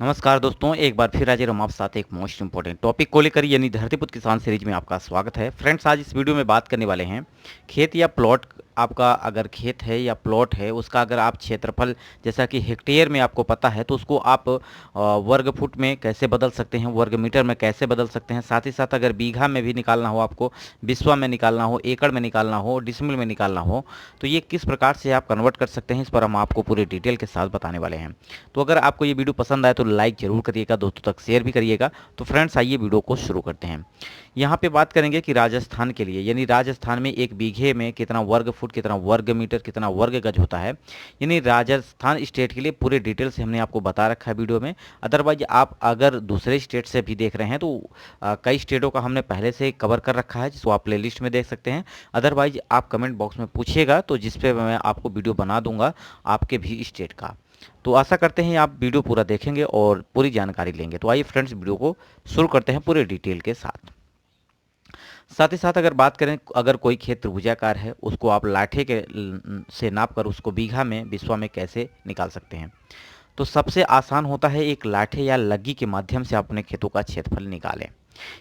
नमस्कार दोस्तों, एक बार फिर हाजिर हम आप साथ एक मोस्ट इंपॉर्टेंट टॉपिक को लेकर यानी धरतीपुत्र किसान सीरीज में आपका स्वागत है। फ्रेंड्स, आज इस वीडियो में बात करने वाले हैं खेत या प्लॉट। आपका अगर खेत है या प्लॉट है, उसका अगर आप क्षेत्रफल जैसा कि हेक्टेयर में आपको पता है तो उसको आप वर्ग फुट में कैसे बदल सकते हैं, वर्ग मीटर में कैसे बदल सकते हैं। साथ ही साथ अगर बीघा में भी निकालना हो, आपको बिस्वा में निकालना हो, एकड़ में निकालना हो, डिसमिल में निकालना हो, तो ये किस प्रकार से आप कन्वर्ट कर सकते हैं, इस पर हम आपको पूरी डिटेल के साथ बताने वाले हैं। तो अगर आपको ये वीडियो पसंद आए तो लाइक जरूर करिएगा, दोस्तों तक शेयर भी करिएगा। तो फ्रेंड्स, आइए वीडियो को शुरू करते हैं। यहाँ पे बात करेंगे कि राजस्थान के लिए, यानी राजस्थान में एक बीघे में कितना वर्ग फुट, कितना वर्ग मीटर, कितना वर्ग गज होता है, यानी राजस्थान स्टेट के लिए पूरे डिटेल से हमने आपको बता रखा है वीडियो में। अदरवाइज आप अगर दूसरे स्टेट से भी देख रहे हैं तो कई स्टेटों का हमने पहले से कवर कर रखा है, जिसको आप प्लेलिस्ट में देख सकते हैं। अदरवाइज आप कमेंट बॉक्स में पूछिएगा तो जिस पे मैं आपको वीडियो बना दूंगा आपके भी स्टेट का। तो आशा करते हैं आप वीडियो पूरा देखेंगे और पूरी जानकारी लेंगे। तो आइए फ्रेंड्स, वीडियो को शुरू करते हैं पूरे डिटेल के साथ। साथ ही साथ अगर बात करें, अगर कोई खेत त्रिभुजाकार है, उसको आप लाठे के से नाप कर उसको बीघा में बिस्वा में कैसे निकाल सकते हैं। तो सबसे आसान होता है एक लाठे या लग्गी के माध्यम से आप अपने खेतों का क्षेत्रफल निकालें।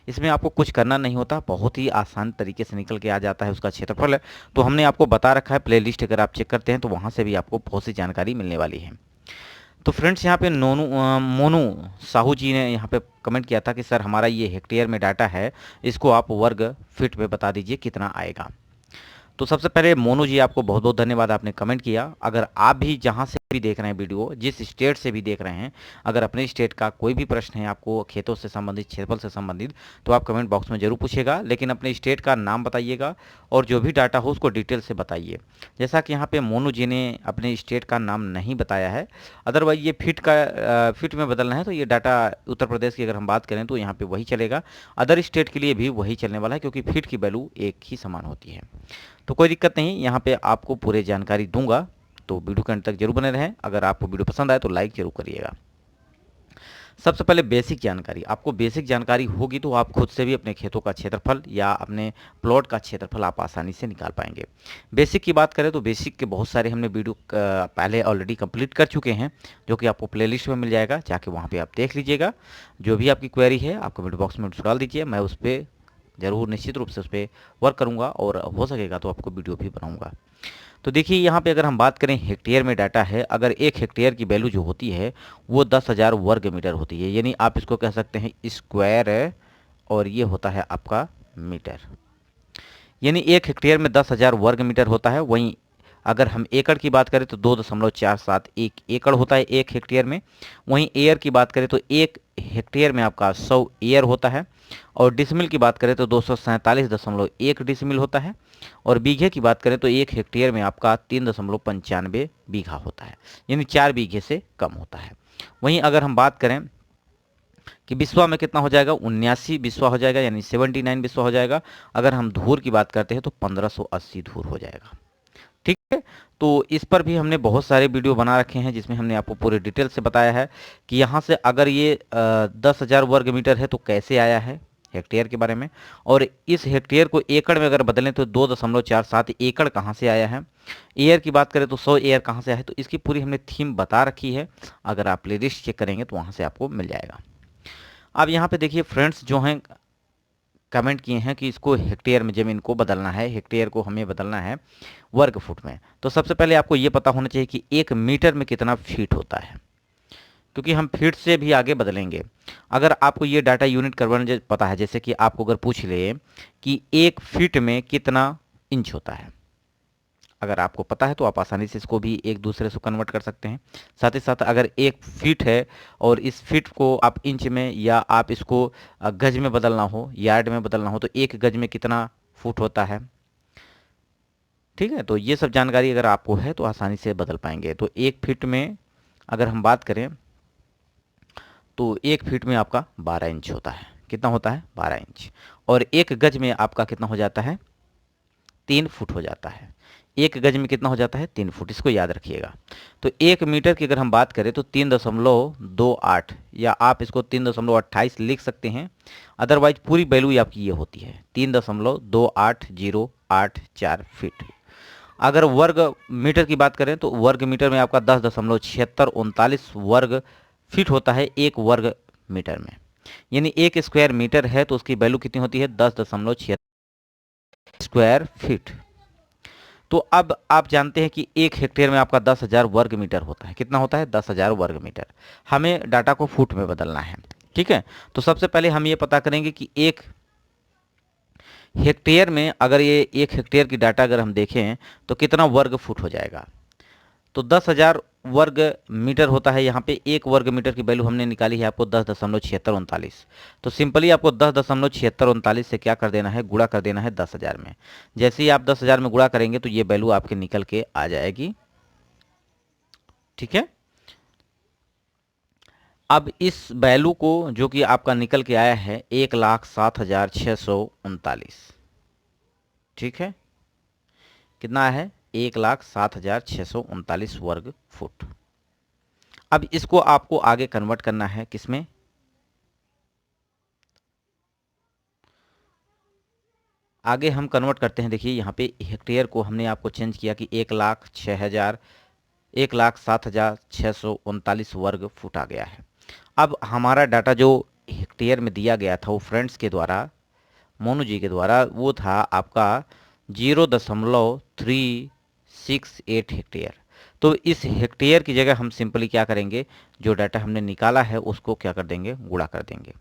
इसमें आपको कुछ करना नहीं होता, बहुत ही आसान तरीके से निकल के आ जाता है उसका क्षेत्रफल। तो हमने आपको बता रखा है, प्लेलिस्ट अगर आप चेक करते हैं तो वहाँ से भी आपको बहुत सी जानकारी मिलने वाली है। तो फ्रेंड्स, यहाँ पे मोनू साहू जी ने यहाँ पे कमेंट किया था कि सर हमारा ये हेक्टेयर में डाटा है, इसको आप वर्ग फीट में बता दीजिए कितना आएगा। तो सबसे पहले मोनू जी, आपको बहुत बहुत धन्यवाद, आपने कमेंट किया। अगर आप भी जहां से भी देख रहे हैं वीडियो, जिस स्टेट से भी देख रहे हैं, अगर अपने स्टेट का कोई भी प्रश्न है आपको खेतों से संबंधित, क्षेत्रफल से संबंधित, तो आप कमेंट बॉक्स में जरूर पूछिएगा। लेकिन अपने स्टेट का नाम बताइएगा और जो भी डाटा हो उसको डिटेल से बताइए। जैसा कि यहाँ पे मोनू जी ने अपने स्टेट का नाम नहीं बताया है। अदरवाइज ये फिट में बदलना है तो ये डाटा उत्तर प्रदेश की अगर हम बात करें तो यहाँ पे वही चलेगा। अदर स्टेट के लिए भी वही चलने वाला है, क्योंकि फिट की वैल्यू एक ही समान होती है। तो कोई दिक्कत नहीं, यहाँ पे आपको पूरे जानकारी दूंगा, तो वीडियो के अंत तक जरूर बने रहें। अगर आपको वीडियो पसंद आए तो लाइक जरूर करिएगा। सबसे पहले बेसिक जानकारी, आपको बेसिक जानकारी होगी तो आप खुद से भी अपने खेतों का क्षेत्रफल या अपने प्लॉट का क्षेत्रफल आप आसानी से निकाल पाएंगे। बेसिक की बात करें तो बेसिक के बहुत सारे हमने वीडियो पहले ऑलरेडी कंप्लीट कर चुके हैं, जो कि आपको प्लेलिस्ट में मिल जाएगा, जाके वहाँ पे आप देख लीजिएगा। जो भी आपकी क्वेरी है आप कमेंट बॉक्स में डाल दीजिए, मैं उस पर ज़रूर निश्चित रूप से उस पर वर्क करूँगा और हो सकेगा तो आपको वीडियो भी बनाऊँगा। तो देखिए, यहाँ पे अगर हम बात करें हेक्टेयर में डाटा है, अगर एक हेक्टेयर की वैल्यू जो होती है वो 10,000 वर्ग मीटर होती है, यानी आप इसको कह सकते हैं स्क्वायर, और ये होता है आपका मीटर। यानी एक हेक्टेयर में 10,000 वर्ग मीटर होता है। वहीं अगर हम एकड़ की बात करें तो 2.471 एकड़ होता है एक हेक्टेयर में। वहीं एयर की बात करें तो एक हेक्टेयर में आपका 100 एयर होता है। और डिसमिल की बात करें तो 247.1 डिसमिल होता है। और बीघे की बात करें तो एक हेक्टेयर में आपका 3.95 बीघा होता है, यानी 4 बीघे से कम होता है। वहीं अगर हम बात करें कि बिस्वा में कितना हो जाएगा, 79 बिस्वा हो जाएगा, यानी 79 बिस्वा हो जाएगा। अगर हम धूर की बात करते हैं तो 1580 धूर हो जाएगा। ठीक है, तो इस पर भी हमने बहुत सारे वीडियो बना रखे हैं, जिसमें हमने आपको पूरे डिटेल से बताया है कि यहाँ से अगर ये 10,000 वर्ग मीटर है तो कैसे आया है हेक्टेयर के बारे में। और इस हेक्टेयर को एकड़ में अगर बदलें तो 2.47 एकड़ कहाँ से आया है। एयर की बात करें तो 100 एयर कहाँ से आया है। तो इसकी पूरी हमने थीम बता रखी है, अगर आप प्लेलिस्ट चेक करेंगे तो वहाँ से आपको मिल जाएगा। अब यहाँ पे देखिए फ्रेंड्स, जो हैं कमेंट किए हैं कि इसको हेक्टेयर में ज़मीन को बदलना है, हेक्टेयर को हमें बदलना है वर्ग फुट में। तो सबसे पहले आपको ये पता होना चाहिए कि एक मीटर में कितना फीट होता है, क्योंकि हम फीट से भी आगे बदलेंगे। अगर आपको ये डाटा यूनिट करवाने पता है, जैसे कि आपको अगर पूछ ले कि एक फीट में कितना इंच होता है, अगर आपको पता है तो आप आसानी से इसको भी एक दूसरे से कन्वर्ट कर सकते हैं। साथ ही साथ अगर एक फीट है और इस फीट को आप इंच में या आप इसको गज में बदलना हो, यार्ड में बदलना हो, तो एक गज में कितना फुट होता है। ठीक है, तो ये सब जानकारी अगर आपको है तो आसानी से बदल पाएंगे। तो एक फीट में अगर हम बात करें तो एक फीट में आपका 12 इंच होता है। कितना होता है? 12 इंच। और एक गज में आपका कितना हो जाता है? 3 फुट हो जाता है। एक गज में कितना हो जाता है? 3 फुट, इसको याद रखिएगा। तो एक मीटर की अगर हम बात करें तो 3.28, या आप इसको 3.28 लिख सकते हैं। अदरवाइज पूरी वैल्यू आपकी ये होती है 3.28084 फीट। अगर वर्ग मीटर की बात करें तो वर्ग मीटर में आपका 10.7639 वर्ग फीट होता है 1 वर्ग मीटर में। यानी 1 स्क्वायर मीटर है तो उसकी वैल्यू कितनी होती है 10.76 स्क्वायर फीट। तो अब आप जानते हैं कि 1 हेक्टेयर में आपका 10,000 वर्ग मीटर होता है। कितना होता है 10,000 वर्ग मीटर। हमें डाटा को फुट में बदलना है। ठीक है, तो सबसे पहले हम ये पता करेंगे कि 1 हेक्टेयर में, अगर ये 1 हेक्टेयर की डाटा अगर हम देखें तो कितना वर्ग फुट हो जाएगा। तो 10,000 वर्ग मीटर होता है। यहाँ पे 1 वर्ग मीटर की वैल्यू हमने निकाली है आपको 10.7639। तो सिंपली आपको 10.7639 से क्या कर देना है, गुणा कर देना है 10,000 में। जैसे ही आप 10,000 में गुणा करेंगे तो ये वैल्यू आपके निकल के आ जाएगी। ठीक है, अब इस वैल्यू को जो कि आपका निकल के आया है 1,07,639। ठीक है, कितना है 1,07,639 वर्ग फुट। अब इसको आपको आगे कन्वर्ट करना है किसमें, आगे हम कन्वर्ट करते हैं। देखिए यहाँ पे हेक्टेयर को हमने आपको चेंज किया कि 1,07,639 वर्ग फुट आ गया है। अब हमारा डाटा जो हेक्टेयर में दिया गया था वो फ्रेंड्स के द्वारा, मोनू जी के द्वारा, वो था आपका 0.368 हेक्टेयर। तो इस हेक्टेयर की जगह हम सिंपली क्या करेंगे, जो डाटा हमने निकाला है उसको क्या कर देंगे, गुणा कर देंगे।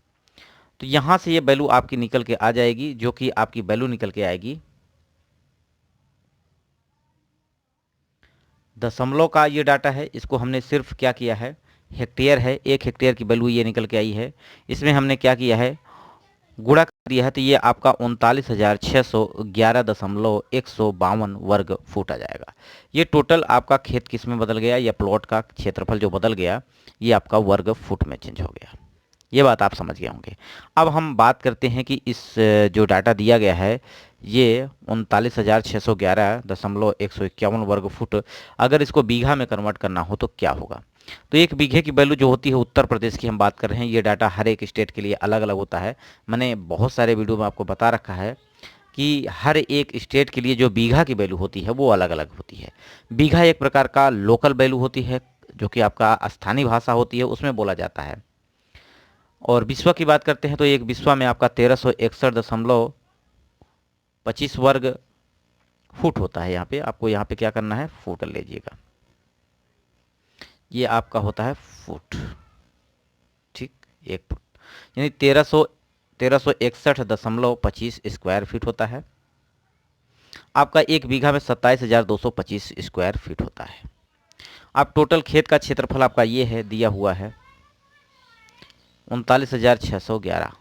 तो यहाँ से ये वैल्यू आपकी निकल के आ जाएगी, जो कि आपकी वैल्यू निकल के आएगी दशमलव का ये डाटा है, इसको हमने सिर्फ क्या किया है, हेक्टेयर है, 1 हेक्टेयर की वैल्यू ये निकल के आई है, इसमें हमने क्या किया है, गुणा कर दिया है। तो ये आपका 39,611.152 वर्ग फुट आ जाएगा। ये टोटल आपका खेत किस में बदल गया, या प्लॉट का क्षेत्रफल जो बदल गया, ये आपका वर्ग फुट में चेंज हो गया। ये बात आप समझ गए होंगे। अब हम बात करते हैं कि इस जो डाटा दिया गया है ये 39,611.151 वर्ग फुट, अगर इसको बीघा में कन्वर्ट करना हो तो क्या होगा। तो 1 बीघे की वैल्यू जो होती है, उत्तर प्रदेश की हम बात कर रहे हैं, ये डाटा हर एक स्टेट के लिए अलग अलग होता है। मैंने बहुत सारे वीडियो में आपको बता रखा है कि हर एक स्टेट के लिए जो बीघा की वैल्यू होती है वो अलग अलग होती है। बीघा एक प्रकार का लोकल वैल्यू होती है, जो कि आपका स्थानीय भाषा होती है, उसमें बोला जाता है। और विश्व की बात करते हैं तो एक विश्व में आपका 1361.25 वर्ग फुट होता है। यहाँ पे आपको यहाँ पे क्या करना है, फुट लीजिएगा, ये आपका होता है फुट। ठीक, 1 फुट यानी 1361.25 स्क्वायर फीट होता है। आपका 1 बीघा में 27,225 स्क्वायर फीट होता है। अब टोटल खेत का क्षेत्रफल आपका ये है, दिया हुआ है 39,611।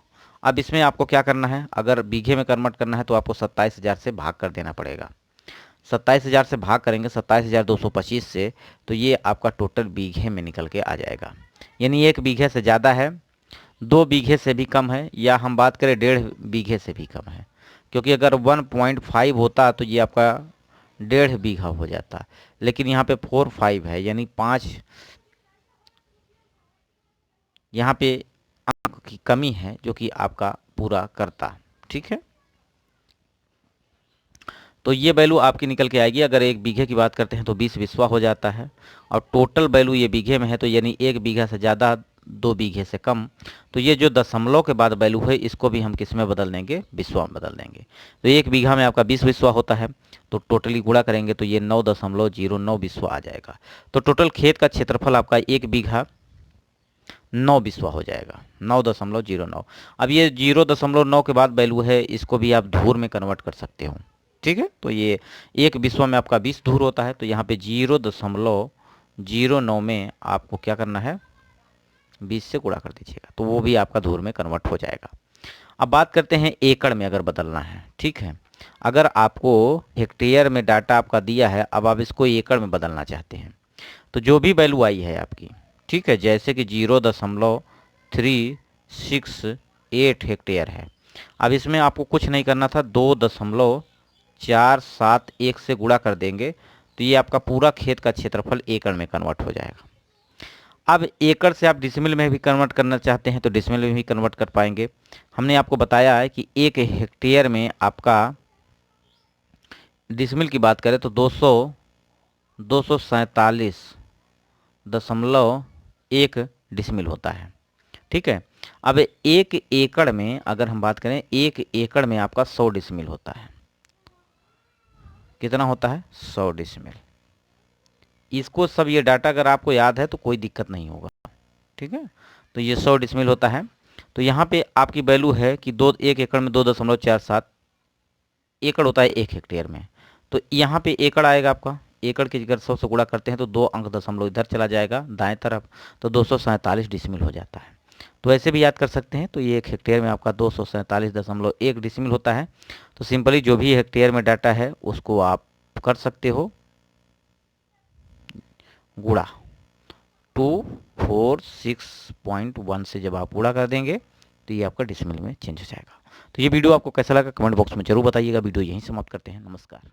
अब इसमें आपको क्या करना है, अगर बीघे में कन्वर्ट करना है तो आपको 27,000 से भाग कर देना पड़ेगा। 27,000 से भाग करेंगे 27,225 से, तो ये आपका टोटल बीघे में निकल के आ जाएगा। यानी 1 बीघे से ज़्यादा है, 2 बीघे से भी कम है, या हम बात करें 1.5 बीघे से भी कम है। क्योंकि अगर 1.5 होता तो ये आपका 1.5 बीघा हो जाता, लेकिन यहाँ पे 4.5 है, यानी 5 यहाँ पे अंक की कमी है, जो कि आपका पूरा करता। ठीक है, तो ये वैल्यू आपकी निकल के आएगी। अगर 1 बीघे की बात करते हैं तो 20 बिस्वा हो जाता है, और टोटल वैल्यू ये बीघे में है, तो यानी 1 बीघा से ज़्यादा, 2 बीघे से कम। तो ये जो दशमलव के बाद वैल्यू है, इसको भी हम किस में बदल देंगे, बिस्वा में बदल देंगे। तो 1 बीघा में आपका 20 बिस्वा होता है, तो टोटली गुणा करेंगे तो ये 9.09 बिस्वा आ जाएगा। तो टोटल खेत का क्षेत्रफल आपका 1 बीघा 9 बिस्वा हो जाएगा, 9.09। अब ये 0.9 के बाद वैल्यू है, इसको भी आप धूर में कन्वर्ट कर सकते हो। ठीक है, तो ये 1 बिस्वा में आपका 20 धूर होता है, तो यहाँ पे 0.09 में आपको क्या करना है, 20 से गुणा कर दीजिएगा, तो वो भी आपका धूर में कन्वर्ट हो जाएगा। अब बात करते हैं एकड़ में अगर बदलना है। ठीक है, अगर आपको हेक्टेयर में डाटा आपका दिया है, अब आप इसको एकड़ में बदलना चाहते हैं, तो जो भी वैल्यू आई है आपकी, ठीक है, जैसे कि 0.368 हेक्टेयर है, अब इसमें आपको कुछ नहीं करना था, 2.471 से गुणा कर देंगे, तो ये आपका पूरा खेत का क्षेत्रफल एकड़ में कन्वर्ट हो जाएगा। अब एकड़ से आप डिसमिल में भी कन्वर्ट करना चाहते हैं तो डिसमिल में भी कन्वर्ट कर पाएंगे। हमने आपको बताया है कि 1 हेक्टेयर में आपका डिसमिल की बात करें तो 247.1 डिसमिल होता है। ठीक है। अब 1 एकड़ में अगर हम बात करें, 1 एकड़ में आपका 100 डिसमिल होता है। कितना होता है? 100 डिसमिल। इसको सब ये डाटा अगर आपको याद है तो कोई दिक्कत नहीं होगा। ठीक है। तो ये 100 डिसमिल होता है। तो यहाँ पे आपकी वैल्यू है कि 1 एकड़ में 2.47 एकड़ होता है 1 हेक्टेयर में। तो यहाँ पे एकड़ आएगा आपका, एकड़ के अगर 100 से गुणा करते हैं तो 2 अंक दशमलव इधर चला जाएगा दाएं तरफ, तो 247 डिसमिल हो जाता है। तो ऐसे भी याद कर सकते हैं। तो ये 1 हेक्टेयर में आपका 247.1 डिसमिल होता है। तो सिंपली जो भी हेक्टेयर में डाटा है उसको आप कर सकते हो गुणा 246.1 से जब आप गुणा कर देंगे तो ये आपका डिसमिल में चेंज हो जाएगा। तो ये वीडियो आपको कैसा लगा कमेंट बॉक्स में जरूर बताइएगा। वीडियो यहीं समाप्त करते हैं। नमस्कार।